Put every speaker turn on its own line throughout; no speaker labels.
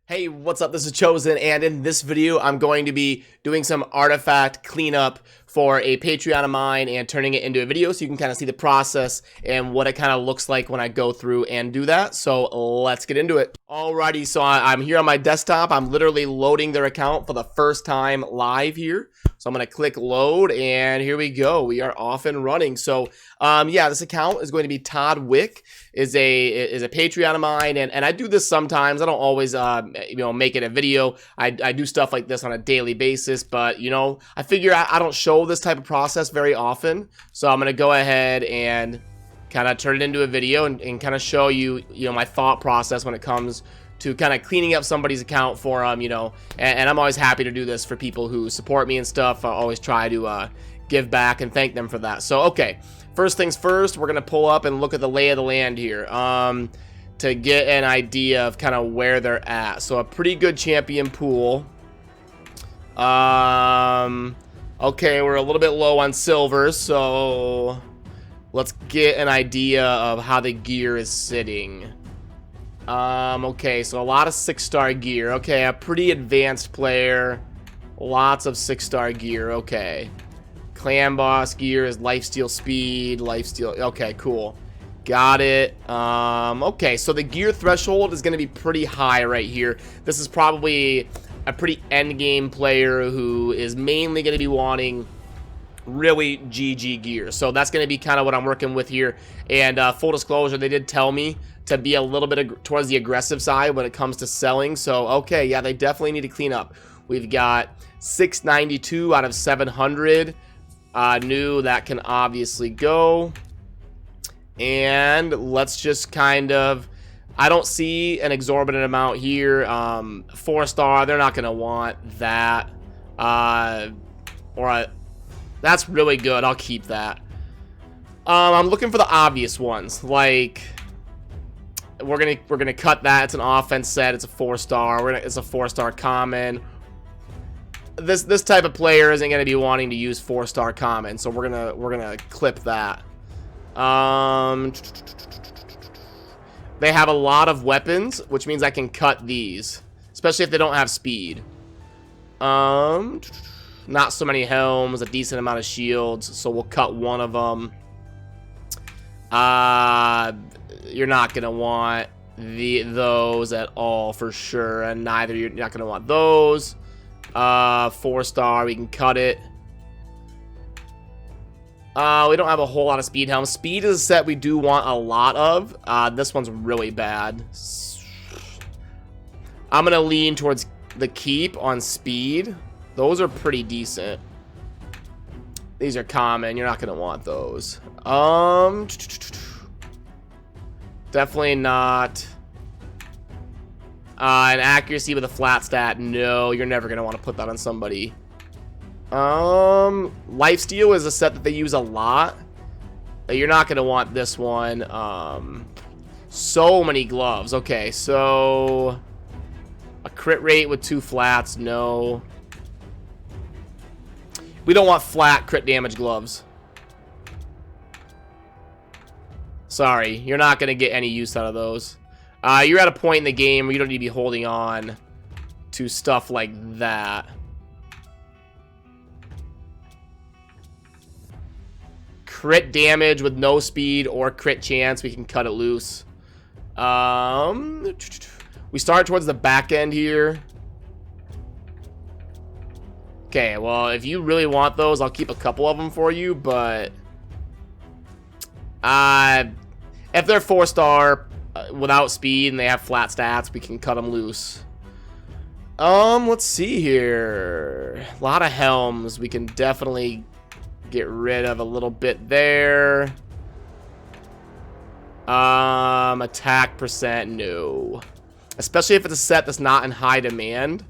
Hey, what's up? This is ChoseN, and in this video, I'm going to be doing some artifact cleanup for a Patreon of mine and turning it into a video so you can kind of see the process and what it kind of looks like when I go through and do that. So let's get into it. Alrighty, so I'm here on my desktop. I'm literally loading their account for the first time live here. So I'm going to click load, and here we go. We are off and running. So yeah, this account is going to be Toddwick, is a Patreon of mine, and I do this sometimes. I don't always make it a video. I do stuff like this on a daily basis, but I figure I don't show this type of process very often, so I'm gonna go ahead and kind of turn it into a video and kind of show you my thought process when it comes to kind of cleaning up somebody's account for them, and I'm always happy to do this for people who support me and stuff. I always try to give back and thank them for that. So okay, first things first, we're gonna pull up and look at the lay of the land here to get an idea of kind of where they're at. So a pretty good champion pool. Okay, we're a little bit low on silver, so let's get an idea of how the gear is sitting. Okay, so a lot of 6-star gear. Okay, a pretty advanced player. Lots of 6-star gear. Okay. Clan boss gear is lifesteal speed, lifesteal. Okay, cool. Got it. Okay, so the gear threshold is going to be pretty high right here. This is probably a pretty endgame player who is mainly going to be wanting really GG gear. So that's going to be kind of what I'm working with here. And full disclosure, they did tell me to be a little bit towards the aggressive side when it comes to selling. So, okay, yeah, they definitely need to clean up. We've got 692 out of 700. New, that can obviously go. And let's just kind of, I don't see an exorbitant amount here. 4-star, they're not going to want that. That's really good. I'll keep that. I'm looking for the obvious ones. Like, we're gonna cut that. It's an offense set. It's a 4-star. It's a 4-star common. This type of player isn't gonna be wanting to use 4-star common, so we're gonna clip that. They have a lot of weapons, which means I can cut these, especially if they don't have speed. Not so many helms, a decent amount of shields, so we'll cut one of them. You're not gonna want those at all for sure, and neither you're not gonna want those. 4-star, we can cut it. We don't have a whole lot of speed helms. Speed is a set we do want a lot of. This one's really bad. I'm gonna lean towards the keep on speed. Those are pretty decent. These are common. You're not gonna want those. Definitely not. An accuracy with a flat stat. No, you're never gonna want to put that on somebody. Lifesteal is a set that they use a lot. You're not gonna want this one. So many gloves. Okay, so a crit rate with 2 flats. No. We don't want flat crit damage gloves. Sorry, you're not going to get any use out of those. You're at a point in the game where you don't need to be holding on to stuff like that. Crit damage with no speed or crit chance, we can cut it loose. We start towards the back end here. Okay, well, if you really want those, I'll keep a couple of them for you, but if they're 4-star without speed and they have flat stats, we can cut them loose. Let's see here. A lot of helms. We can definitely get rid of a little bit there. Attack percent, no. Especially if it's a set that's not in high demand.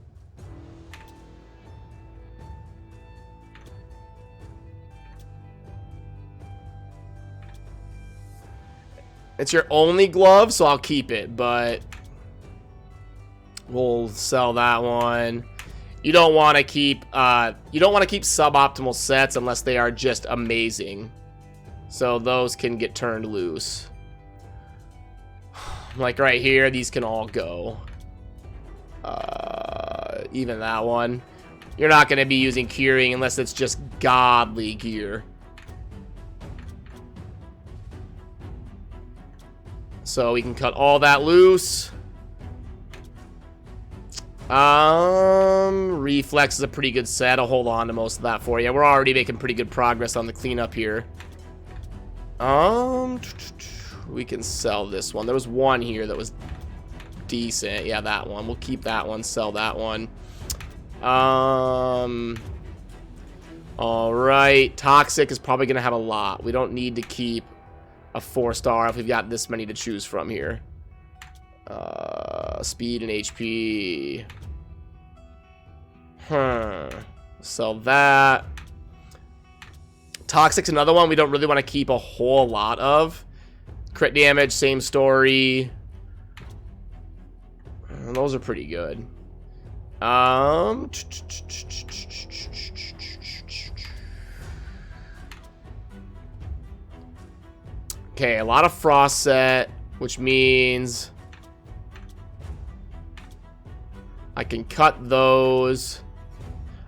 It's your only glove, so I'll keep it, but we'll sell that one. You don't want to keep suboptimal sets unless they are just amazing. So those can get turned loose. Like right here, these can all go. Even that one. You're not going to be using curing unless it's just godly gear. So we can cut all that loose. Reflex is a pretty good set. I'll hold on to most of that for you. We're already making pretty good progress on the cleanup here. We can sell this one. There was one here that was decent. Yeah, that one. We'll keep that one. Sell that one. Alright. Toxic is probably going to have a lot. We don't need to keep a 4-star if we've got this many to choose from here. Speed and HP. Sell that. Toxic's another one we don't really want to keep a whole lot of. Crit damage, same story. Those are pretty good. Okay, a lot of frost set, which means I can cut those.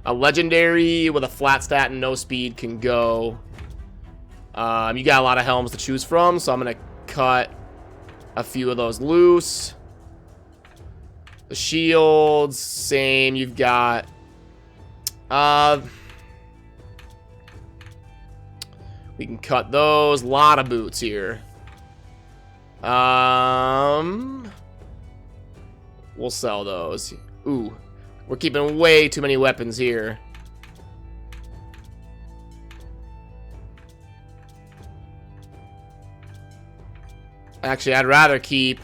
A legendary with a flat stat and no speed can go. You got a lot of helms to choose from, so I'm going to cut a few of those loose. The shields, same. You've got... we can cut those. A lot of boots here. We'll sell those. Ooh. We're keeping way too many weapons here. Actually, I'd rather keep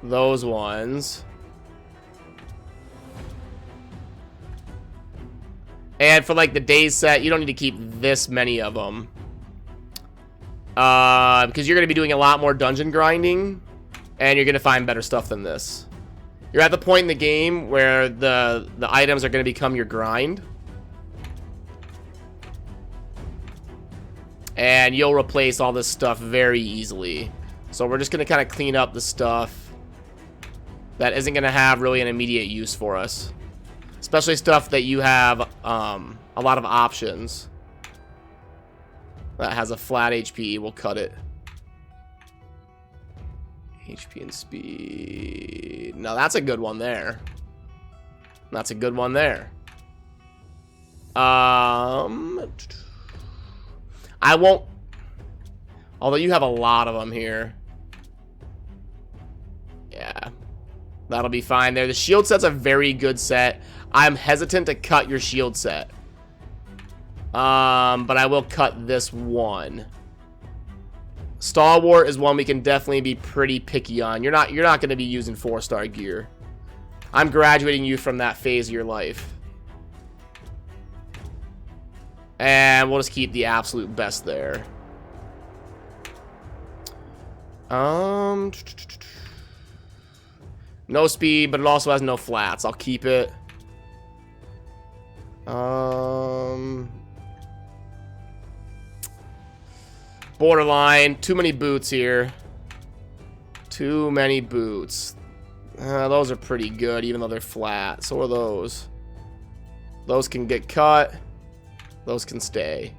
those ones. And for like the days set, you don't need to keep this many of them. Because you're going to be doing a lot more dungeon grinding. And you're going to find better stuff than this. You're at the point in the game where the items are going to become your grind. And you'll replace all this stuff very easily. So we're just going to kind of clean up the stuff that isn't going to have really an immediate use for us. Especially stuff that you have a lot of options. That has a flat HP. We'll cut it. HP and speed. Now that's a good one there. That's a good one there. I won't... Although you have a lot of them here. Yeah. That'll be fine there. The shield set's a very good set. I'm hesitant to cut your shield set. But I will cut this one. Stalwart is one we can definitely be pretty picky on. You're not going to be using 4-star gear. I'm graduating you from that phase of your life. And we'll just keep the absolute best there. No speed, but it also has no flats. I'll keep it. Borderline. Too many boots here. Too many boots. Those are pretty good, even though they're flat. So are those. Those can get cut. Those can stay.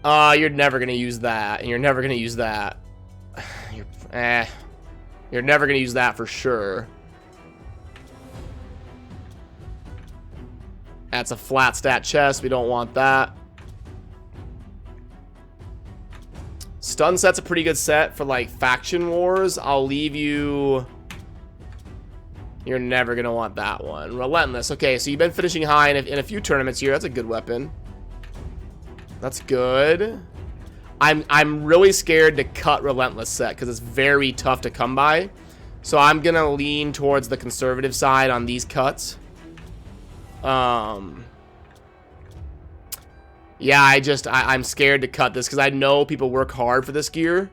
You're never going to use that. And you're never going to use that. You're never going to use that for sure. That's a flat stat chest. We don't want that. Stun set's a pretty good set for like faction wars. I'll leave you. You're never gonna want that one. Relentless. Okay, so you've been finishing high in a few tournaments here. That's a good weapon. That's good. I'm really scared to cut Relentless set because it's very tough to come by. So I'm gonna lean towards the conservative side on these cuts. Yeah, I'm scared to cut this because I know people work hard for this gear.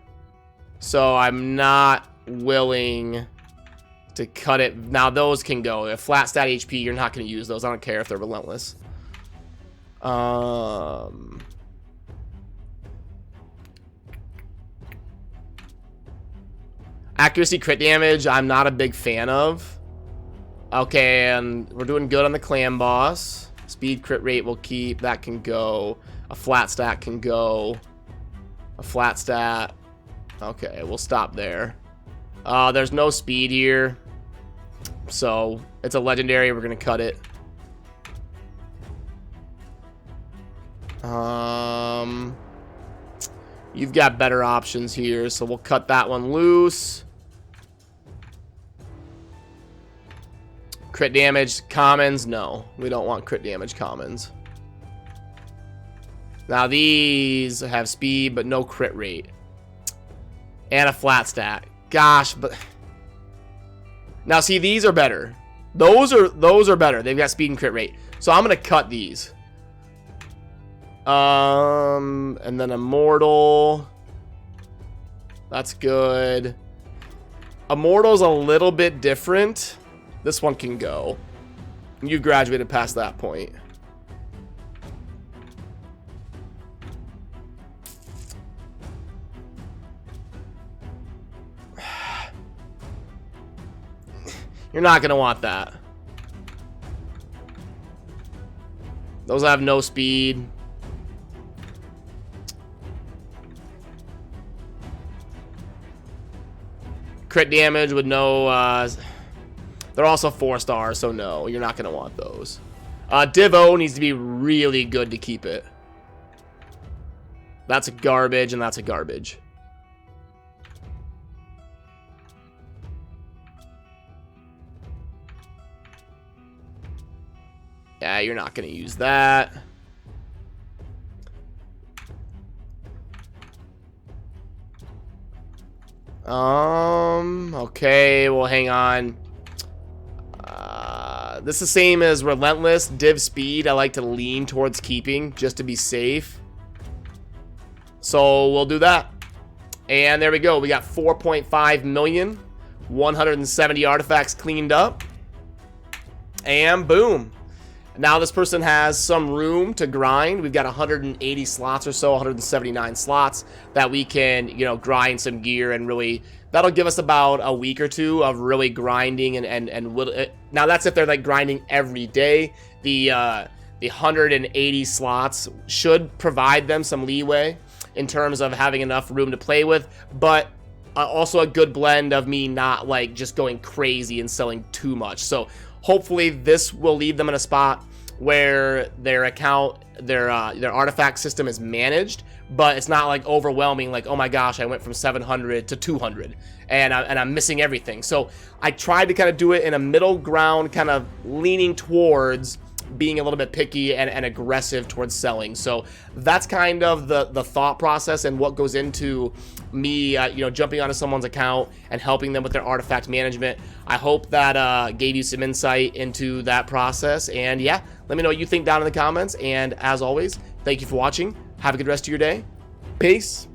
So I'm not willing to cut it. Now those can go. If flat stat HP, you're not going to use those. I don't care if they're relentless. Accuracy, crit damage, I'm not a big fan of. Okay, and we're doing good on the clan boss. Speed, crit rate will keep. That can go. A flat stat can go. A flat stat. Okay, we'll stop there. There's no speed here. So, it's a legendary. We're going to cut it. You've got better options here, so we'll cut that one loose. Crit damage, commons, no. We don't want crit damage commons. Now these have speed, but no crit rate. And a flat stat. Gosh, but... Now see, these are better. Those are better. They've got speed and crit rate. So I'm going to cut these. And then Immortal. That's good. Immortal's a little bit different. This one can go. You graduated past that point. You're not going to want that. Those have no speed. Crit damage with no... they're also 4 stars, so no, you're not going to want those. Divo needs to be really good to keep it. That's a garbage, and that's a garbage. Yeah, you're not going to use that. Okay, well, hang on. This is the same as Relentless. Div speed, I like to lean towards keeping, just to be safe. So, we'll do that. And there we go. We got 4.5 million. 170 artifacts cleaned up. And boom. Now this person has some room to grind. We've got 180 slots or so, 179 slots that we can, you know, grind some gear, and really that'll give us about a week or two of really grinding and now that's if they're like grinding every day. The 180 slots should provide them some leeway in terms of having enough room to play with, but also a good blend of me not like just going crazy and selling too much. So hopefully this will leave them in a spot where their account, their artifact system is managed, but it's not like overwhelming, like, oh my gosh, I went from 700 to 200 and I'm missing everything. So I tried to kind of do it in a middle ground, kind of leaning towards being a little bit picky and aggressive towards selling. So that's kind of the thought process and what goes into me, you know, jumping onto someone's account and helping them with their artifact management. I hope that gave you some insight into that process. And yeah, let me know what you think down in the comments. And as always, thank you for watching. Have a good rest of your day. Peace.